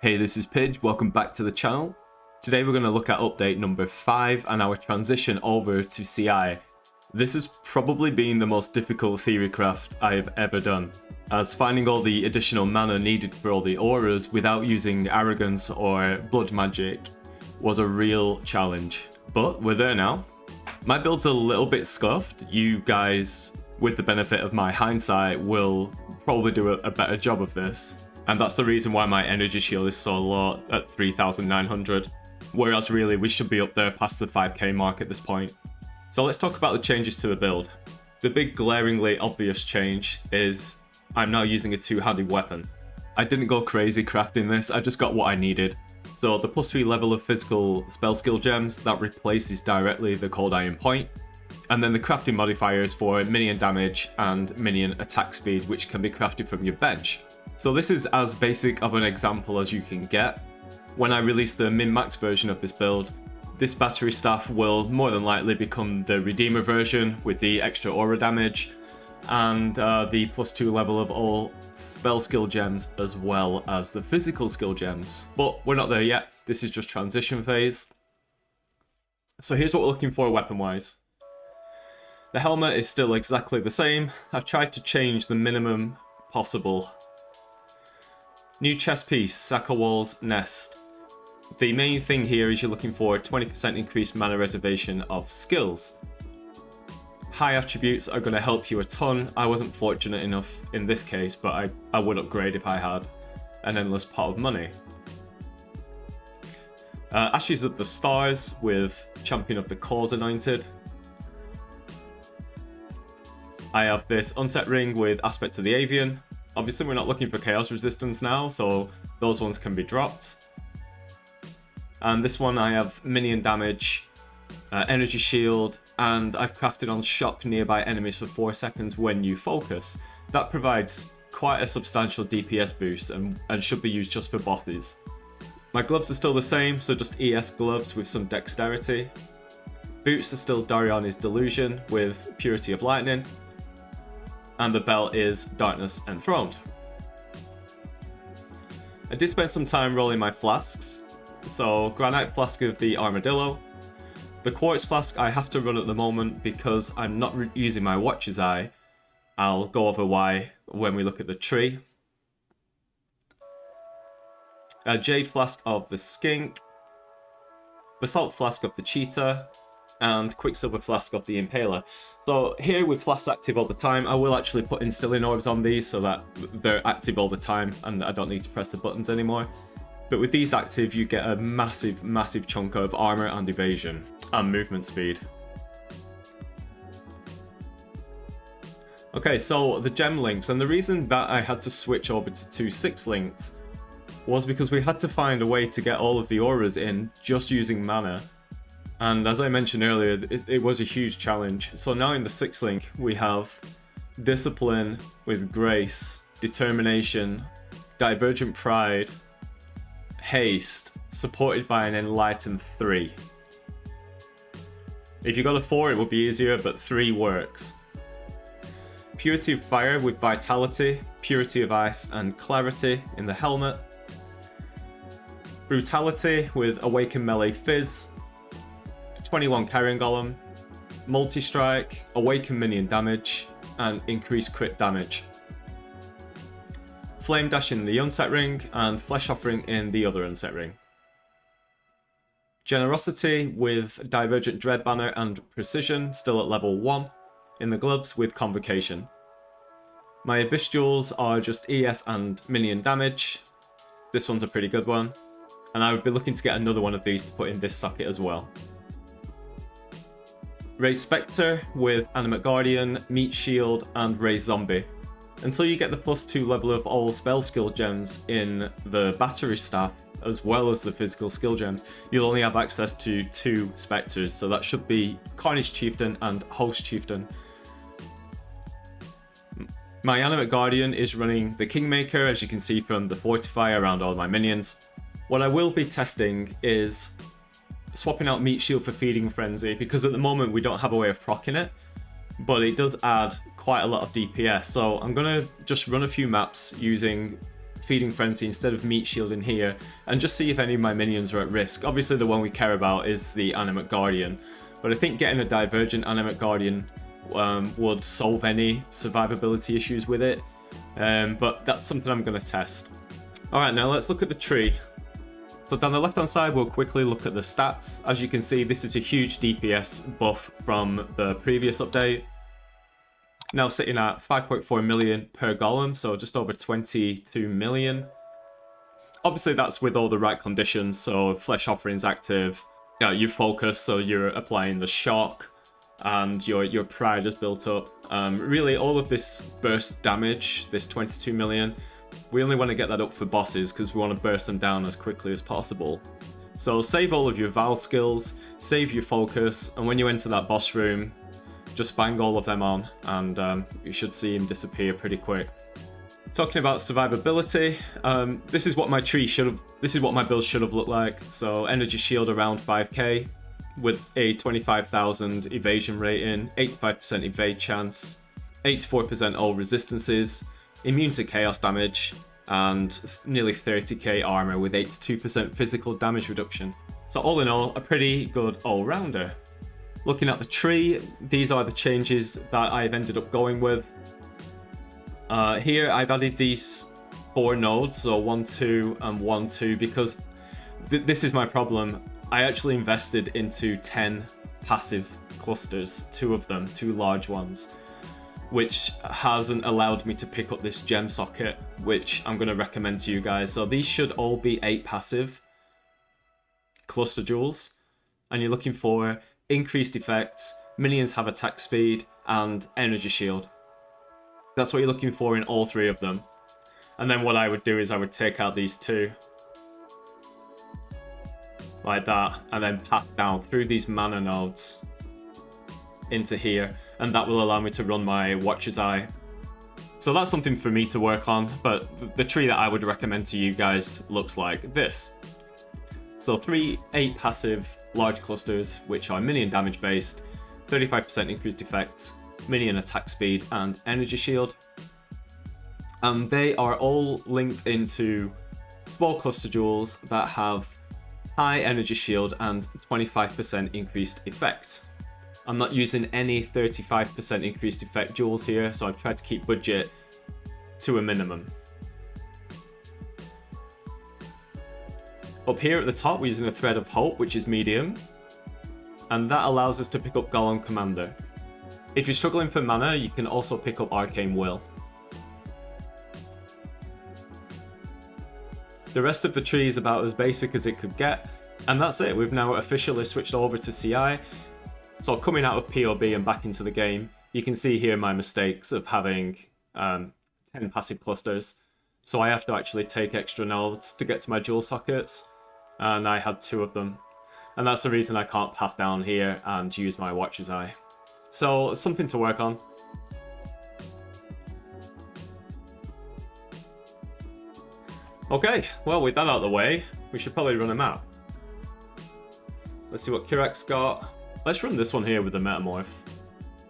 Hey, this is Pidge, welcome back to the channel. Today we're going to look at update number 5 and our transition over to CI. This has probably been the most difficult theory craft I have ever done, as finding all the additional mana needed for all the auras without using arrogance or blood magic was a real challenge. But we're there now. My build's a little bit scuffed. You guys, with the benefit of my hindsight, will probably do a better job of this. And that's the reason why my energy shield is so low at 3,900. Whereas really we should be up there past the 5k mark at this point. So let's talk about the changes to the build. The big glaringly obvious change is I'm now using a two-handed weapon. I didn't go crazy crafting this, I just got what I needed. So the +3 level of physical spell skill gems, that replaces directly the cold iron point. And then the crafting modifiers for minion damage and minion attack speed, which can be crafted from your bench. So this is as basic of an example as you can get. When I release the min-max version of this build, this battery staff will more than likely become the Redeemer version with the extra aura damage and the +2 level of all spell skill gems as well as the physical skill gems. But we're not there yet, this is just transition phase. So here's what we're looking for weapon-wise. The helmet is still exactly the same. I've tried to change the minimum possible. New chest piece, Sakawal's Nest. The main thing here is you're looking for a 20% increased mana reservation of skills. High attributes are going to help you a ton. I wasn't fortunate enough in this case, but I would upgrade if I had an endless pot of money. Ashes of the Stars with Champion of the Cause anointed. I have this Unset Ring with Aspect of the Avian. Obviously we're not looking for chaos resistance now, so those ones can be dropped. And this one I have minion damage, energy shield, and I've crafted on shock nearby enemies for 4 seconds when you focus. That provides quite a substantial DPS boost and should be used just for bosses. My gloves are still the same, so just ES gloves with some dexterity. Boots are still Dariani's Delusion with Purity of Lightning. And the belt is Darkness Enthroned. I did spend some time rolling my flasks. So, Granite Flask of the Armadillo. The Quartz Flask I have to run at the moment because I'm not using my Watcher's Eye. I'll go over why when we look at the tree. A Jade Flask of the Skink. Basalt Flask of the Cheetah. And Quicksilver Flask of the Impaler. So here with flasks active all the time, I will actually put Instilling Orbs on these so that they're active all the time and I don't need to press the buttons anymore. But with these active, you get a massive chunk of armor and evasion and movement speed. Okay, so the gem links, and the reason that I had to switch over to 2/6 links was because we had to find a way to get all of the auras in just using mana. And as I mentioned earlier, it was a huge challenge. So now in the 6 link, we have Discipline with Grace, Determination, Divergent Pride, Haste, supported by an Enlightened 3. If you got a 4, it would be easier, but 3 works. Purity of Fire with Vitality, Purity of Ice and Clarity in the helmet. Brutality with Awaken Melee Fizz. 21 Carrion Golem, Multi-Strike, Awaken Minion Damage, and Increased Crit Damage. Flame Dash in the Unset Ring, and Flesh Offering in the other Unset Ring. Generosity with Divergent Dread Banner and Precision, still at level 1, in the gloves with Convocation. My Abyss Jewels are just ES and Minion Damage. This one's a pretty good one, and I would be looking to get another one of these to put in this socket as well. Raise Spectre with Animate Guardian, Meat Shield, and Raise Zombie. Until you get the +2 level of all spell skill gems in the battery staff, as well as the physical skill gems, you'll only have access to 2 Spectres, so that should be Carnage Chieftain and Host Chieftain. My Animate Guardian is running the Kingmaker, as you can see from the Fortify around all my minions. What I will be testing is swapping out Meat Shield for Feeding Frenzy, because at the moment we don't have a way of proccing it, but it does add quite a lot of DPS, so I'm going to just run a few maps using Feeding Frenzy instead of Meat Shielding here, and just see if any of my minions are at risk. Obviously the one we care about is the Animate Guardian, but I think getting a Divergent Animate Guardian would solve any survivability issues with it, but that's something I'm going to test. Alright, now let's look at the tree. So down the left hand side we'll quickly look at the stats. As you can see, this is a huge DPS buff from the previous update. Now sitting at 5.4 million per golem, so just over 22 million. Obviously that's with all the right conditions, so Flesh Offering's active, you focus, so you're applying the shock, and your pride is built up. Really all of this burst damage, this 22 million, we only want to get that up for bosses because we want to burst them down as quickly as possible. So save all of your Val skills, save your focus, and when you enter that boss room, just bang all of them on, and you should see him disappear pretty quick. Talking about survivability, this is what my tree should have. This is what my build should have looked like. So energy shield around 5k, with a 25,000 evasion rating, 85% evade chance, 84% all resistances, immune to chaos damage, and nearly 30k armor with 82% physical damage reduction. So all in all, a pretty good all-rounder. Looking at the tree, these are the changes that I've ended up going with. Here I've added these 4 nodes, so 1, 2, and 1, 2, because this is my problem. I actually invested into 10 passive clusters, 2 of them, 2 large ones, which hasn't allowed me to pick up this gem socket, which I'm going to recommend to you guys. So these should all be 8 passive cluster jewels, and you're looking for increased effects, minions have attack speed, and energy shield. That's what you're looking for in all 3 of them. And then what I would do is I would take out these 2. Like that, and then path down through these mana nodes into here, and that will allow me to run my Watcher's Eye. So that's something for me to work on, but the tree that I would recommend to you guys looks like this. So 3 8 passive large clusters, which are minion damage based, 35% increased effects, minion attack speed, and energy shield. And they are all linked into small cluster jewels that have high energy shield and 25% increased effect. I'm not using any 35% increased effect jewels here, so I've tried to keep budget to a minimum. Up here at the top, we're using a Thread of Hope, which is medium, and that allows us to pick up Golem Commander. If you're struggling for mana, you can also pick up Arcane Will. The rest of the tree is about as basic as it could get, and that's it. We've now officially switched over to CI. So coming out of POB and back into the game, you can see here my mistakes of having 10 passive clusters. So I have to actually take extra nodes to get to my jewel sockets, and I had 2 of them. And that's the reason I can't path down here and use my Watcher's Eye. So it's something to work on. Okay, well with that out of the way, we should probably run a map. Let's see what Kirak's got. Let's run this one here with the Metamorph.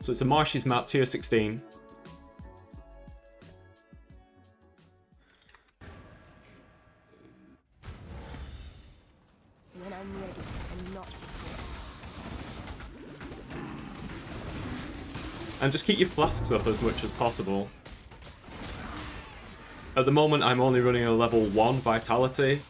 So it's a Marshes map, tier 16. When I'm ready, and not before. And just keep your flasks up as much as possible. At the moment, I'm only running a level 1 Vitality.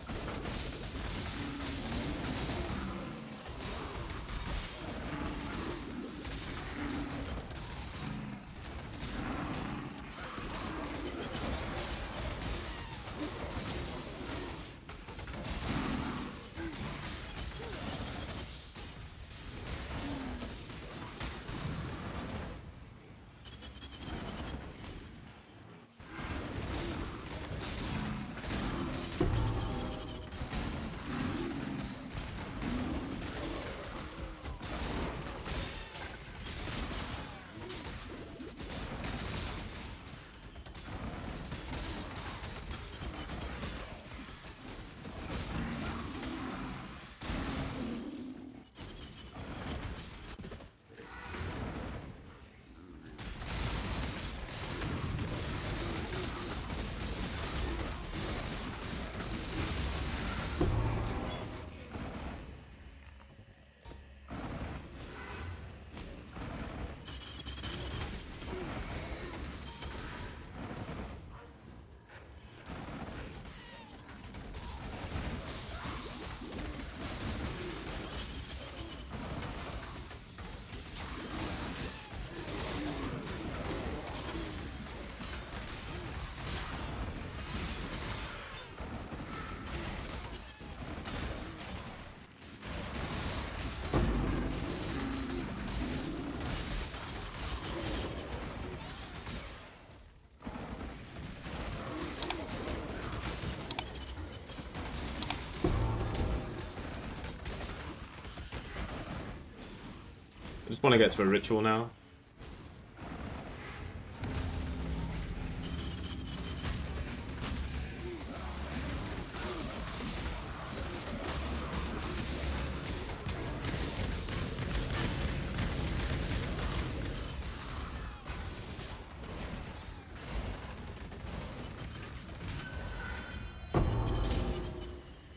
Just want to get to a ritual now.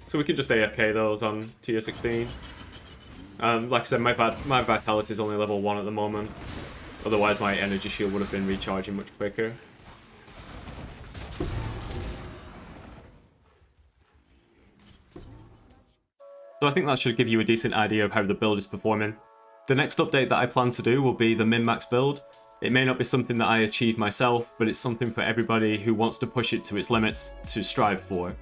So we could just AFK those on tier 16. Like I said, my vitality is only level 1 at the moment. Otherwise my energy shield would have been recharging much quicker. So I think that should give you a decent idea of how the build is performing. The next update that I plan to do will be the min-max build. It may not be something that I achieve myself, but it's something for everybody who wants to push it to its limits to strive for.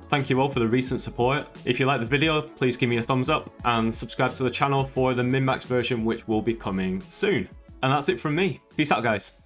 Thank you all for the recent support. If you like the video, please give me a thumbs up and subscribe to the channel for the min-max version, which will be coming soon. And that's it from me. Peace out, guys.